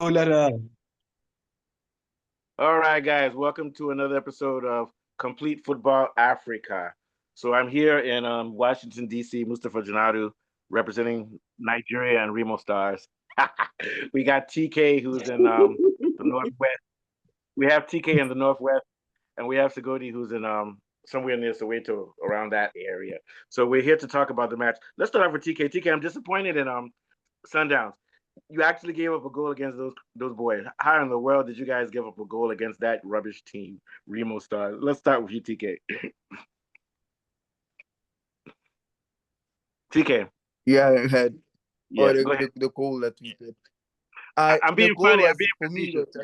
Lara. All right, guys, welcome to another episode of Complete Football Africa. So I'm here in Washington, D.C., Mustafa Janadu, representing Nigeria and Remo Stars. We got TK, who's in the Northwest. We have TK in the Northwest, and we have Sagodi, who's in somewhere near Soweto, around that area. So we're here to talk about the match. Let's start off with TK. TK, I'm disappointed in Sundowns. You actually gave up a goal against those boys. How in the world did you guys give up a goal against that rubbish team, Remo Stars? Let's start with you, TK. TK. Yeah, I had Yeah, go ahead. the goal that we did. I'm The being goal funny. I'm was being for me. facetious.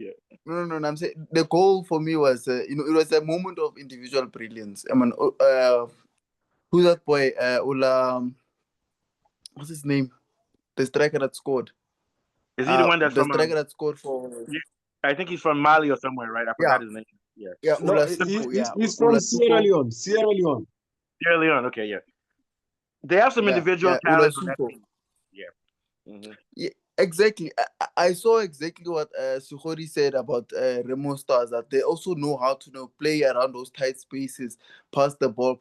Yeah. No. I'm saying the goal for me was it was a moment of individual brilliance. I mean, who's that boy? What's his name? The striker that scored. Is he the one that's The from? striker that scored for. I think he's from Mali or somewhere, right? I Yeah, forgot his name. Yeah. yeah, No, Ula Suko. Yeah, he's from Ula Sierra Suko. Leone. Sierra Leone. Sierra Leone. Okay, yeah. They have some individual Ula talent on that Suko. team. Yeah. Mm-hmm. Yeah, exactly. I saw exactly what Sukhori said about Remo Stars, that they also know how to play around those tight spaces, pass the ball.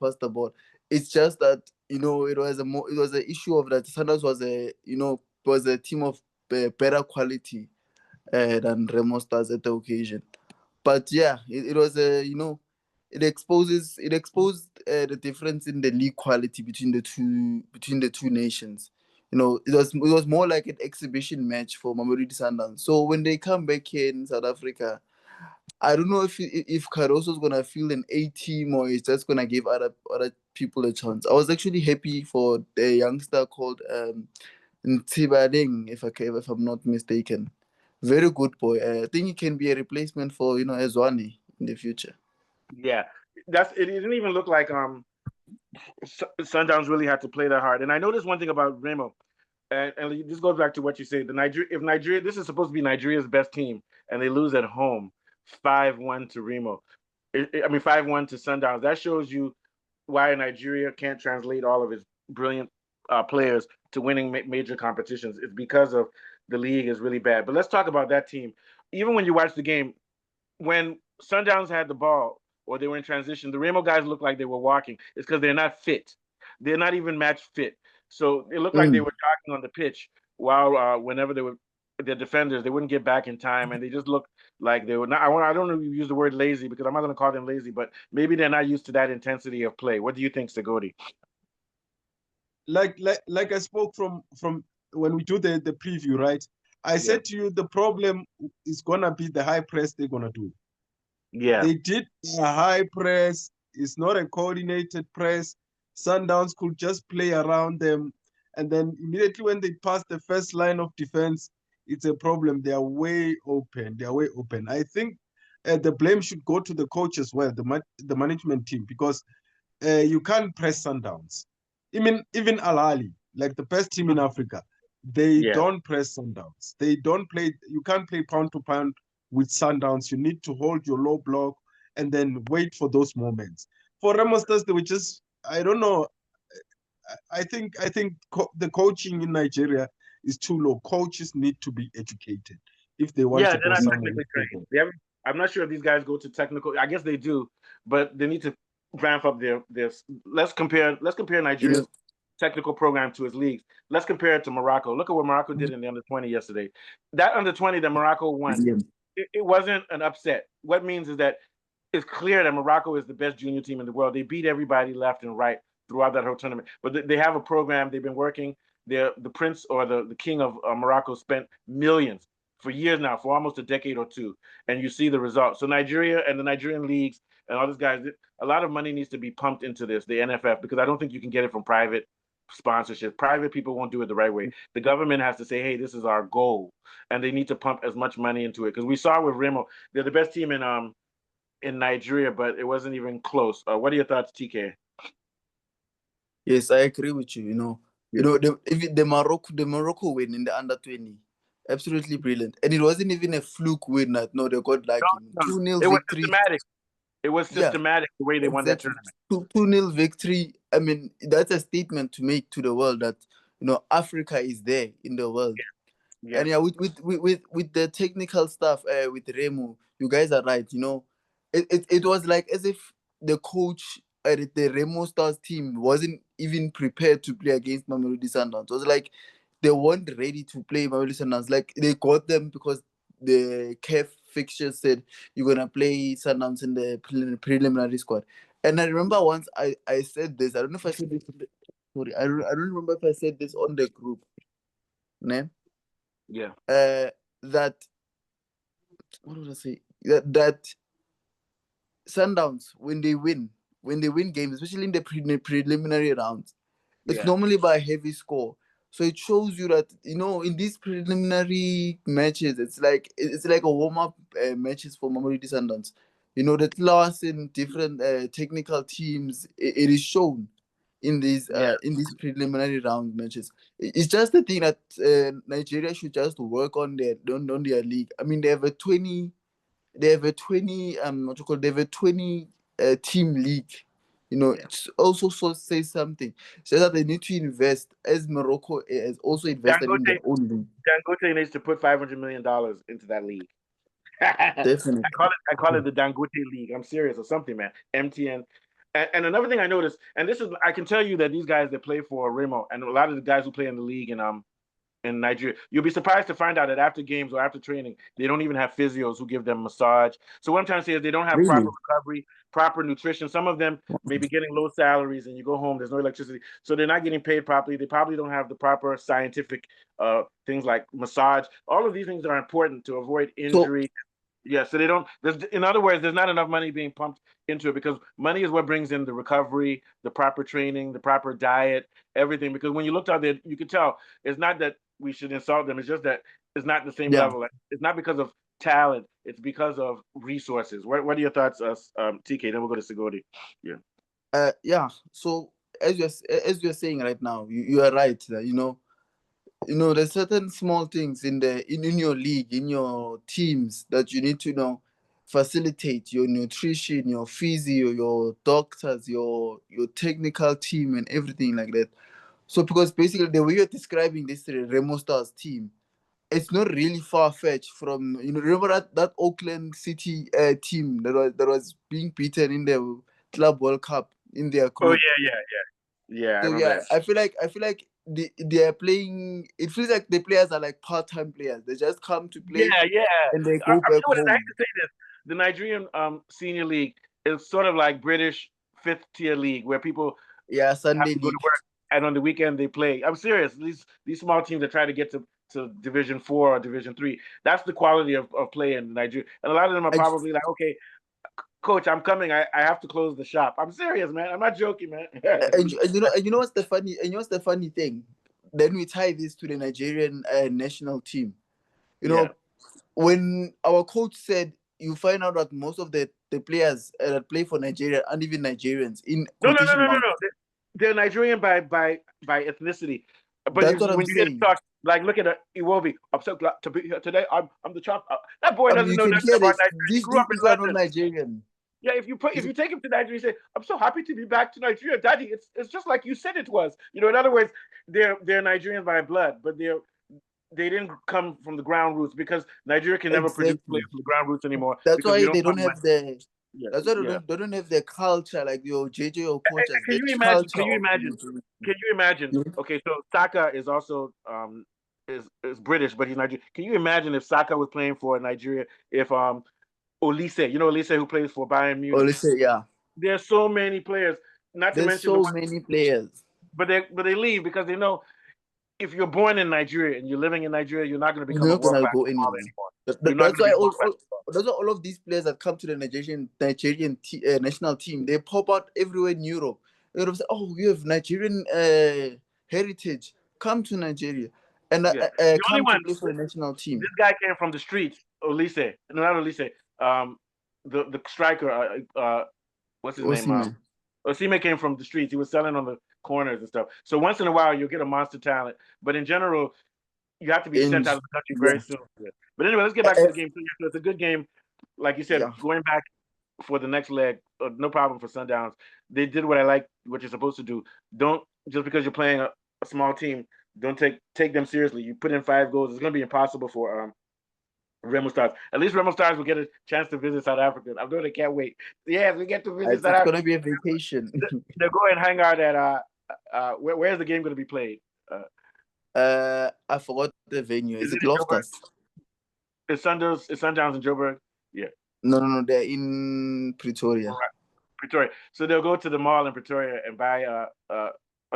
It's just that it was it was an issue of that Sanders was was a team of better quality than Remo Stars at the occasion. But yeah, it was a it exposed the difference in the league quality between the two nations. It was more like an exhibition match for Mamelodi Sundowns. So when they come back here in South Africa, I don't know if Caruso's gonna feel an A team or he's just gonna give other people a chance. I was actually happy for the youngster called Ntibadeng, if I'm not mistaken. Very good boy. I think he can be a replacement for Ezwani in the future. Yeah. It didn't even look like Sundowns really had to play that hard. And I noticed one thing about Remo, and this goes back to what you say. If Nigeria, this is supposed to be Nigeria's best team, and they lose at home, 5-1 to Remo. I mean 5-1 to Sundowns. That shows you why Nigeria can't translate all of its brilliant players to winning major competitions. It's because of the league is really bad. But let's talk about that team. Even when you watch the game, when Sundowns had the ball or they were in transition, the Remo guys looked like they were walking. It's because they're not fit. They're not even match fit. So it looked like they Mm. were jogging on the pitch while whenever they were the defenders, they wouldn't get back in time, and they just looked like they were not. I don't know if you use the word lazy because I'm not going to call them lazy, but maybe they're not used to that intensity of play. What do you think, Sagodi? Like I spoke from when we do the preview, right? I Yeah, said to you the problem is gonna be the high press they're gonna do. yeah, They did a high press. It's not a coordinated press. Sundowns could just play around them. And then immediately when they pass the first line of defense, it's a problem. They are way open. They are way open. I think the blame should go to the coach as well, the management team, because you can't press Sundowns. Even Al Ahly, like the best team in Africa, they yeah. don't press Sundowns. They don't play. You can't play pound to pound with Sundowns. You need to hold your low block and then wait for those moments. For Remo Stars, they were just, I don't know. I think the coaching in Nigeria is too low. Coaches need to be educated if they want Yeah, to they're go not somewhere technically with trained. football. I'm not sure if these guys go to technical. I guess they do, but they need to ramp up their. Let's compare You Nigeria's know, technical program to its leagues. Let's compare it to Morocco. Look at what Morocco did in the under 20 yesterday. That under 20 that Morocco won, Brilliant. it wasn't an upset. What means is that it's clear that Morocco is the best junior team in the world. They beat everybody left and right throughout that whole tournament. But they have a program. They've been working. The prince or the king of Morocco spent millions for years now, for almost a decade or two, and you see the results. So Nigeria and the Nigerian leagues and all these guys, a lot of money needs to be pumped into this, the NFF, because I don't think you can get it from private sponsorship. Private people won't do it the right way. The government has to say, hey, this is our goal, and they need to pump as much money into it. Because we saw with Remo, they're the best team in Nigeria, but it wasn't even close. What are your thoughts, TK? Yes, I agree with you. Yeah. The Morocco win in the under 20, absolutely brilliant, and it wasn't even a fluke win. That no, they got No, lucky. no, no. 2-0 It was victory. systematic. It was Yeah, systematic the way they won that exactly. tournament. 2-0 victory. I mean, that's a statement to make to the world that Africa is there in the world. Yeah. And yeah, with the technical stuff, with Remo, you guys are right. You know, it was like as if the coach at the Remo Stars team wasn't even prepared to play against Mamelodi Sundowns. It was like they weren't ready to play Mamelodi Sundowns. Like they got them because the CAF fixture said you're gonna play Sundowns in the preliminary squad. And I remember once I said this. I don't know if I said this. Sorry, I don't remember if I said this on the group. Ne? Yeah. That what would I say? That Sundowns when they win games, especially in the preliminary rounds, it's Yeah. normally by a heavy score. So it shows you that in these preliminary matches, it's like a warm up matches for Mamelodi Sundowns. The class in different technical teams, it is shown Yeah. in these preliminary round matches. It's just the thing that Nigeria should just work on their league. I mean, they have a 20 what you call they have a 20 team league. Yeah. It's also says something. So that they need to invest, as Morocco has also invested in Dangote their own league. Dangote needs to put $500 million into that league. I Definitely. call it the Dangote League. I'm serious, or something, man. MTN. And another thing I noticed, and this is I can tell you that these guys that play for Remo and a lot of the guys who play in the league in Nigeria, you'll be surprised to find out that after games or after training, they don't even have physios who give them massage. So what I'm trying to say is they don't have proper Really? recovery, proper nutrition. Some of them may be getting low salaries, and you go home, there's no electricity, so they're not getting paid properly. They probably don't have the proper scientific things like massage. All of these things are important to avoid So injury. Yeah, so they don't. In other words, there's not enough money being pumped into it because money is what brings in the recovery, the proper training, the proper diet, everything. Because when you looked out there, you could tell it's not that we should insult them. It's just that it's not the same yeah, level. It's not because of talent. It's because of resources. What are your thoughts, TK? Then we'll go to Sigodi. Yeah. yeah. So as you're saying right now, you are right. That, there's certain small things in your league, in your teams that you need to facilitate your nutrition, your physio, your doctors, your technical team, and everything like that. So because basically the way you're describing this Remo Stars team, it's not really far fetched from remember that Auckland City team that was being beaten in the Club World Cup in their Oh group. yeah, yeah, yeah, yeah. I So remember yeah, that. I feel like they are playing. It feels like the players are like part-time players. They just come to play Yeah, yeah. and they I'm go back sure. I hate home. to say this, the Nigerian senior league is sort of like British fifth tier league where people Yeah, have Sunday to go to league. work and on the weekend they play. I'm serious. These small teams that try to get to Division 4 or Division 3, that's the quality of play in Nigeria. And a lot of them are And, probably like, okay, coach, I'm coming. I have to close the shop. I'm serious, man. I'm not joking, man. and what's the funny thing? Then we tie this to the Nigerian national team. You Yeah. know, when our coach said you find out that most of the players that play for Nigeria aren't even Nigerians in No, no, no, quotation no, no, marks. no. They're Nigerian by ethnicity. But That's what I'm when you hear them saying. talk, like look at Iwobi. I'm so glad to be here today. I'm the chop. That boy I mean, doesn't you know can nothing hear about this. Nigeria. He These grew these up in people are not London. Nigerian. Yeah, if you take him to Nigeria, you say, "I'm so happy to be back to Nigeria, Daddy." It's just like you said it was. In other words, they're Nigerians by blood, but they didn't come from the ground roots because Nigeria can never produce players Exactly. from the ground roots anymore That's because we why don't they come don't like have the. yeah, That's why yeah. they don't have the culture like your JJ or coaches. Can The you imagine? culture of the Nigerian Can you imagine? team. Okay, so Saka is also is British, but he's Nigerian. Can you imagine if Saka was playing for Nigeria? If Olise, Olise who plays for Bayern Or Munich. let's say, yeah. There's so many players, not to There's mention the so ones, many players. but they leave because they know if you're born in Nigeria and you're living in Nigeria, you're not going to You're become a not world gonna class go footballer anywhere. anymore. You're not That's going to be why a world class footballer. those are all of these players that come to the Nigerian national team. They pop out everywhere in Europe. Europe say, "Oh, you have Nigerian heritage. Come to Nigeria and Yeah, the only come to one. play for the national team." This guy came from the streets. Olise, no, not Olise. The striker. What's his name? Osimhen. Osime came from the streets. He was selling on the corners and stuff. So once in a while, you'll get a monster talent, but in general, you have to be And sent out of the country very yeah, soon. But anyway, let's get back to the game. So it's a good game. Like you said, yeah, going back for the next leg, no problem for Sundowns. They did what I like, what you're supposed to do. Don't just because you're playing a small team, Don't take them seriously. You put in 5 goals, it's going to be impossible for Remo Stars. At least Remo Stars will get a chance to visit South Africa. I know they can't wait. Yes, we get to visit South It's Africa. gonna be a vacation. They'll go and hang out at where's the game going to be played? I forgot the venue. Is it Loftus? It's Sundowns. It's Sundowns in Joburg. Yeah. No. They're in Pretoria. Right. Pretoria. So they'll go to the mall in Pretoria and buy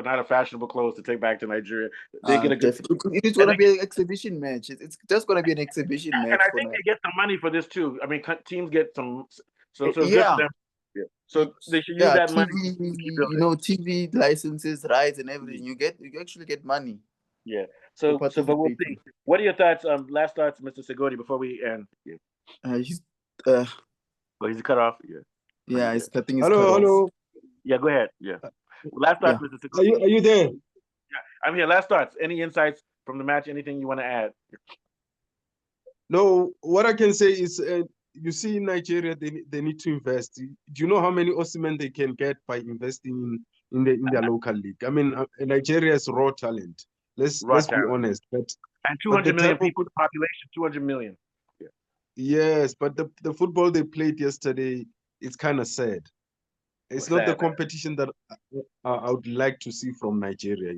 not a fashionable clothes to take back to Nigeria. They get a good. It's gonna be an exhibition match. It's just gonna be an exhibition match. And I think they get some money for this too. I mean, teams get some. So good yeah. for them. Yeah. So they should use that TV, money. TV licenses, rights, and everything. You actually get money. Yeah. So but we'll see. What are your thoughts? Last thoughts, Mr. Segodi, before we end. Yeah. He's he's cut off. Yeah. Yeah, he's cutting his hello. Yeah, go ahead. Yeah. Last thoughts, Mr. Segodi. Are you there? Yeah, I'm here. Last thoughts. Any insights from the match? Anything you want to add? No, what I can say is, you see, in Nigeria, they need to invest. Do you know how many Osimhen they can get by investing in their local league? I mean, Nigeria is raw talent. Let's be honest. But 200 million people, population 200 million. Yeah. Yes, but the football they played yesterday, it's kind of sad. It's not the competition that I would like to see from Nigeria,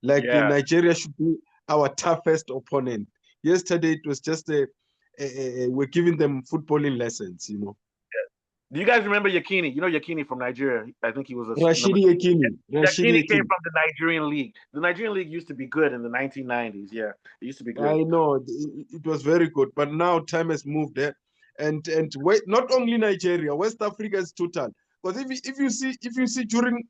Like Nigeria should be our toughest opponent. Yesterday, it was just we're giving them footballing lessons, Yeah. Do you guys remember Yakini? You know Yakini from Nigeria. I think he was Rashidi Yakini. Yakini came from the Nigerian league. The Nigerian league used to be good in the 1990s. Yeah, it used to be good. I know it was very good, but now time has moved there, and not only Nigeria, West Africa is total. Because if you see during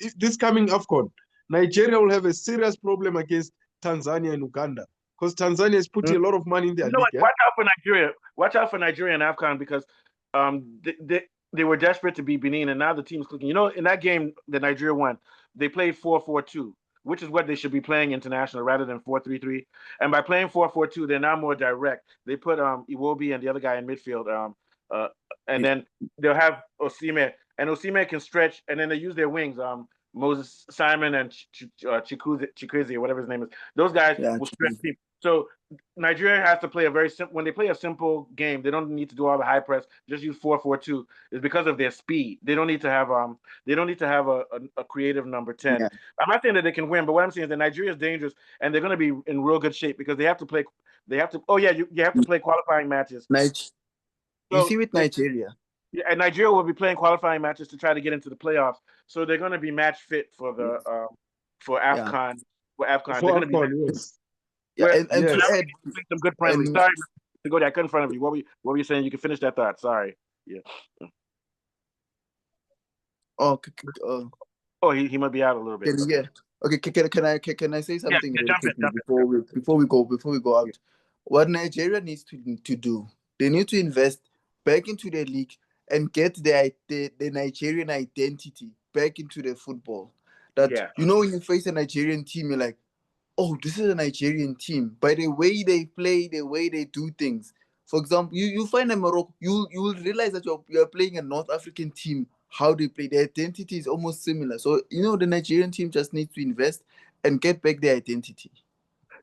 if this coming AFCON, Nigeria will have a serious problem against Tanzania and Uganda, because Tanzania is putting a lot of money in their league. Watch out for Nigeria. Watch out for Nigeria and AFCON, because they were desperate to beat Benin, and now the team's clicking. In that game that Nigeria won, they played 4-4-2, which is what they should be playing international rather than 4-3-3. And by playing 4-4-2, they're now more direct. They put Iwobi and the other guy in midfield. And then they'll have Osimhen, and Osimhen can stretch, and then they use their wings, Moses Simon and Chikwueze, whatever his name is. Those guys will stretch deep. So Nigeria has to play when they play a simple game, they don't need to do all the high press, just use 4-4-2. It's because of their speed. They don't need to have a creative number 10. Yeah. I'm not saying that they can win, but what I'm saying is that Nigeria is dangerous, and they're going to be in real good shape because you have to play qualifying matches. You see with Nigeria. Yeah, and Nigeria will be playing qualifying matches to try to get into the playoffs. So they're going to be match fit for the for AFCON. For AFCON, they're going to be. Yes. Yeah, and to add some good friendly. Sorry to go there. I couldn't in front of you. What were you saying? You can finish that thought. Sorry. Yeah. Oh, he might be out a little bit. Yeah. Okay. Can I say something really quickly before we go out? What Nigeria needs to do, they need to invest back into their league and get the Nigerian identity back into their football. That when you face a Nigerian team, you're like, oh, this is a Nigerian team. By the way they play, the way they do things. For example, you find a Morocco, you will realize that you're playing a North African team, how they play. Their identity is almost similar. So, the Nigerian team just needs to invest and get back their identity.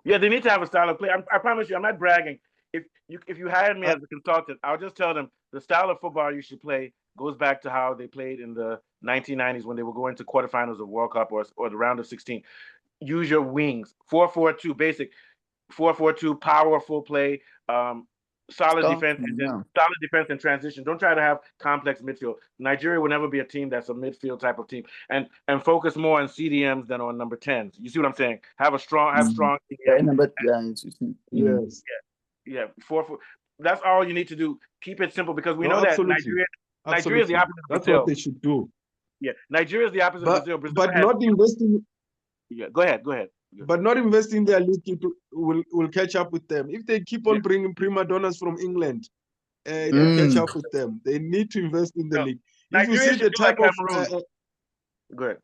Yeah, they need to have a style of play. I promise you, I'm not bragging. If you hired me as a consultant, I'll just tell them the style of football you should play goes back to how they played in the 1990s when they were going to quarterfinals of World Cup or the round of 16. Use your wings, 4-4-2, basic 4-4-2, powerful play, solid defense and transition. Don't try to have complex midfield. Nigeria will never be a team that's a midfield type of team, and focus more on CDMs than on number 10s. You see what I'm saying? Have strong CDMs. Yes. Yeah. 4-4. That's all you need to do. Keep it simple, because we know that Nigeria is the opposite of Brazil. That's what they should do. Yeah, Nigeria is the opposite of Brazil. But not investing. Yeah, go ahead. But not investing in their league will catch up with them. If they keep on bringing prima donnas from England, they'll catch up with them. They need to invest in the league. If you see the type of go ahead.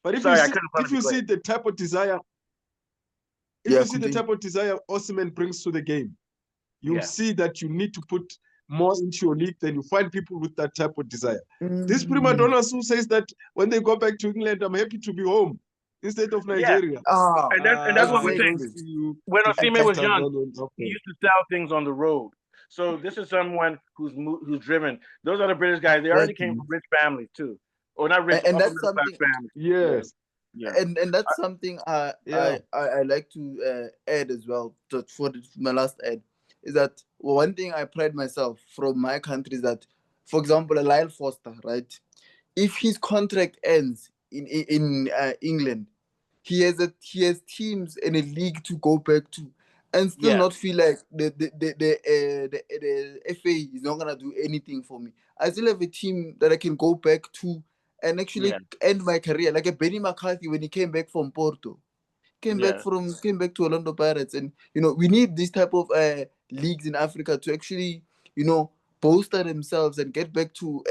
But if you see the type of desire, the type of desire Osimhen brings to the game, you'll see that you need to put more into your league, then you find people with that type of desire. This prima donnas who says that when they go back to England, I'm happy to be home. instead of Yeah. Nigeria. And that's what we're saying. Don't see you When Osimhen was young, Tanzania. he used to sell things on the road. So this is someone who's driven. Those are the British guys. They already came from rich families too, or not rich, And upper that's middle class something. families. Yes. Yeah. And that's something I like to add as well for my last ad is that one thing I pride myself from my country is that, for example, a Lyle Foster, right? If his contract ends in England, he has teams in a league to go back to, and still Yeah. not feel like the FA is not gonna do anything for me. I still have a team that I can go back to and actually end my career, like a Benny McCarthy when he came back from Porto, came back to Orlando Pirates. And we need this type of leagues in Africa to actually bolster themselves and get back to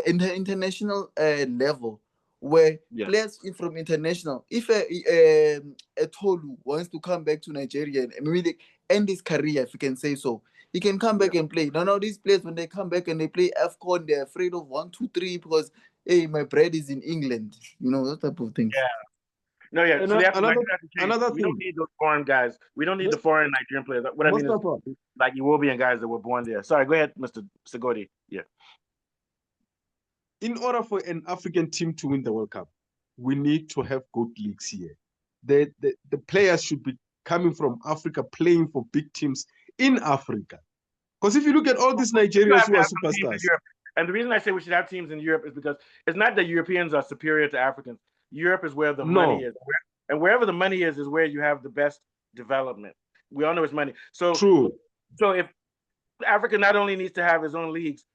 international level, where players from international, if a Tolu wants to come back to Nigeria and maybe end his career, if you can say so, he can come back and play. Now these players, when they come back and they play AFCON, they're afraid of 1, 2, 3 because, hey, my bread is in England. Those type of things. Yeah. No, yeah. So they have to change. Another We thing. don't need those foreign guys. We don't need the foreign Nigerian players. What I mean is like Iwobi and guys that were born there. Sorry, go ahead, Mr. Segodi. Yeah. In order for an African team to win the World Cup, we need to have good leagues here. The players should be coming from Africa, playing for big teams in Africa. Because if you look at all these Nigerians who are superstars. And the reason I say we should have teams in Europe is because it's not that Europeans are superior to Africans. Europe is where the money is. And wherever the money is where you have the best development. We all know it's money. So true. So if Africa not only needs to have its own leagues,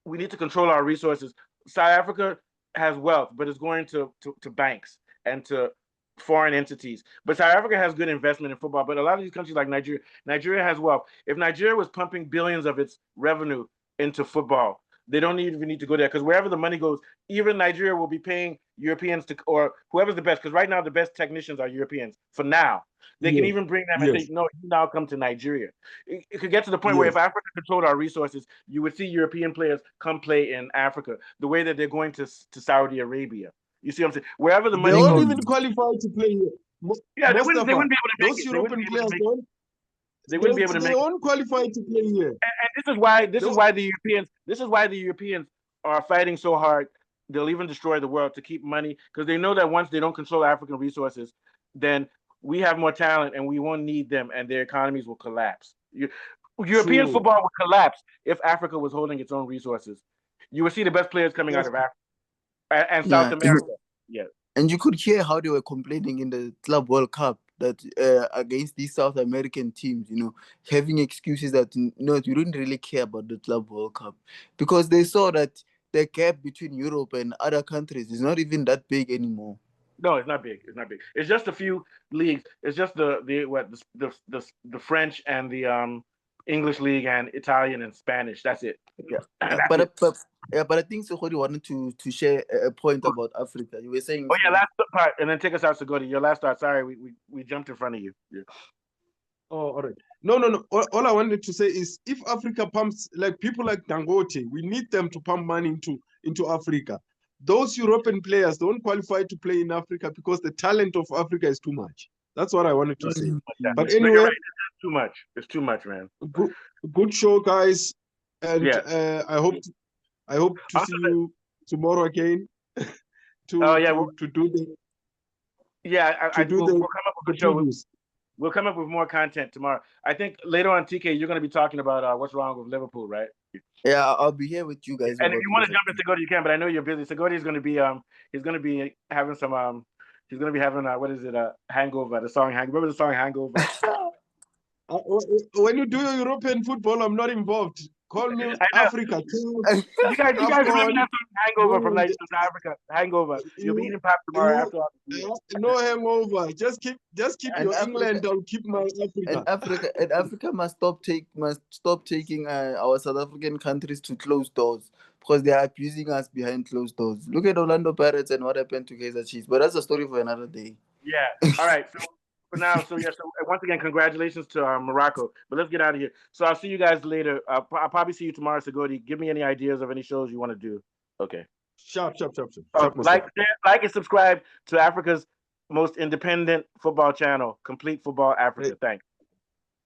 we need to control our resources. South Africa has wealth, but it's going to banks and to foreign entities. But South Africa has good investment in football. But a lot of these countries like Nigeria has wealth. If Nigeria was pumping billions of its revenue into football, they don't even need to go there, because wherever the money goes, even Nigeria will be paying Europeans to, or whoever's the best, because right now the best technicians are Europeans for now. They can even bring them and say, no, you now come to Nigeria. It could get to the point where if Africa controlled our resources, you would see European players come play in Africa the way that they're going to Saudi Arabia. You see what I'm saying? Wherever the money goes. They won't even qualify to play here. They wouldn't be able to make those European players don't. They wouldn't be able to make it. They won't qualify to play here. And this is why the Europeans are fighting so hard. They'll even destroy the world to keep money, because they know that once they don't control African resources, then we have more talent and we won't need them, and their economies will collapse. European football would collapse if Africa was holding its own resources. You would see the best players coming out of Africa and South America. And you could hear how they were complaining in the Club World Cup that against these South American teams, having excuses that you don't really care about the Club World Cup, because they saw that the gap between Europe and other countries is not even that big anymore. No, it's not big. It's not big. It's just a few leagues. It's just the French and the English league and Italian and Spanish. That's it. But I think Segodi wanted to share a point about Africa. You were saying. Oh yeah, last part, and then take us out, Segodi. Your last part. Sorry, we jumped in front of you. Yeah. Oh, all right. No. All I wanted to say is, if Africa pumps, like people like Dangote, we need them to pump money into Africa. Those European players don't qualify to play in Africa because the talent of Africa is too much. That's what I wanted to say. But anyway, you're right. It's too much. It's too much, man. Good show, guys. And I hope to see you tomorrow again. to do the. Yeah, we'll come up with a show. We'll come up with more content tomorrow. I think later on, TK, you're going to be talking about what's wrong with Liverpool, right? Yeah, I'll be here with you guys. And if you want to jump in Segodi, you can. But I know you're busy. Segodi is going to be he's going to be having some he's going to be having what is it, Hangover? The song Hangover. Remember the song Hangover? When you do your European football, I'm not involved. Call me Africa too. You guys remember that Hangover from South Africa? Hangover. You'll be eating pap tomorrow after all. No hangover. Just keep your England. I'll keep my Africa. And Africa must stop taking our South African countries to closed doors, because they are abusing us behind closed doors. Look at Orlando Pirates and what happened to Kaizer Chiefs. But that's a story for another day. Yeah. All right. So for now, so once again, congratulations to Morocco. But let's get out of here. So I'll see you guys later. I'll probably see you tomorrow, Segodi. Give me any ideas of any shows you want to do. Okay. Sharp. Like and subscribe to Africa's most independent football channel, Complete Football Hey, Africa. Thanks.